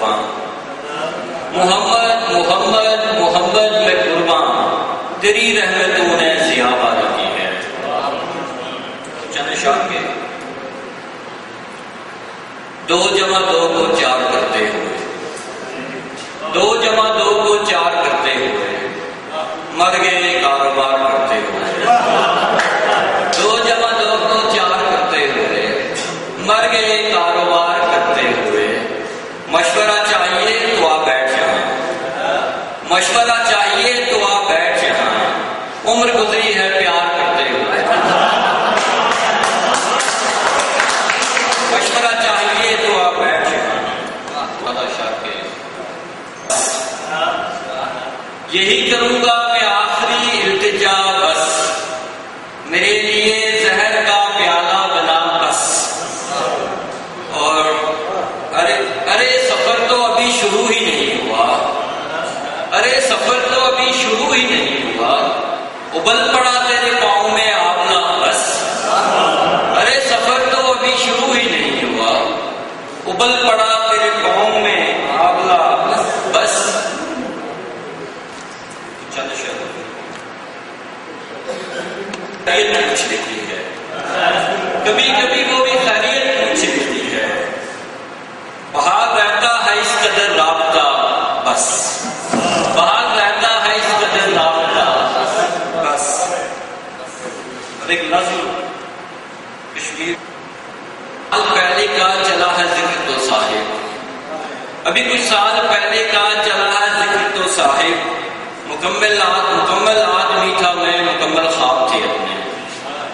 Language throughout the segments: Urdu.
قربان، محمد محمد محمد میں قربان، تیری رحمتوں نے ضیا پائی کی ہے۔ چند شاہ کے 2 جمع 2 کو 4 کرتے ہوئے، 2 جمع 2 کو 4 کرتے ہوئے مر گئے کاروبار کرتے ہوئے، 2 جمع 2 کو 4 کرتے ہوئے مر گئے کاروبار کرتے ہوئے۔ مشورہ چاہیے تو آپ بیٹھ جائیں، مشورہ چاہیے تو آپ بیٹھ جائیں، عمر گزری ہے پیار کرتے ہوئے۔ مشورہ چاہیے تو آپ بیٹھ جائیں۔ یہی کروں گا میں آخری التجا بس، میرے لیے زہر کا پیالہ بنا بس۔ اور ارے سفر تو ابھی شروع ہی نہیں ہوا، ارے سفر تو ابھی شروع ہی نہیں ہوا، ابل پڑا تیرے پاؤں میں آولا بس۔ ارے سفر تو ابھی شروع ہی نہیں ہوا، ابل پڑا تیرے پاؤں میں آولا بس۔ خیریت پوچھ لیتی ہے، کبھی کبھی وہ بھی خیریت پوچھ لیتی ہے، بہار رہتا ہے اس قدر رابطہ بس، بہار رہتا ہے اس قدر رابطہ بس۔ اور ایک نظم کشمیر پہلے کا چلا ہے ذکر تو صاحب، ابھی کچھ سال پہلے کا چلا ہے ذکر تو صاحب، مکمل آدمی تھا میں، مکمل خواب تھے اپنے،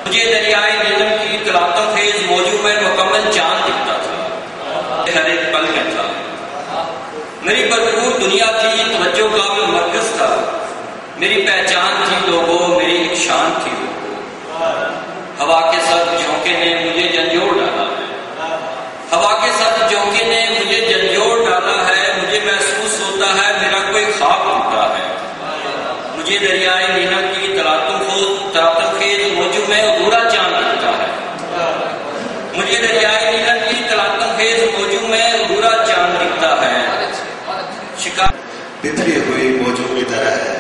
مجھے دریائے نیلم کی تلاطم خیز موجوں میں مکمل چاند دکھتا تھا، ہر ایک پل میں تھا، میری بھرپور دنیا تھی، توجہ کا میں مرکز تھا، میری پہچان تھی لوگوں، میری ایک شان تھی لوگوں۔ ہوا کے ساتھ جھونکے نے مجھے جھنجھوڑ ڈالا ہے، ہوا کے ساتھ جھونکے نے مجھے جھنجھوڑ ڈالا ہے، مجھے محسوس ہوتا ہے میرا کوئی خواب ٹوٹا ہے، مجھے دریائے نیلم کی تلاطم خیز موجوں میں ادھورا چاند دکھتا ہے، مجھے دریائے نیلم کی تلاطم خیز موجوں میں ادھورا چاند دکھتا ہے۔ بکھری ہوئی موجوں کی طرح ہے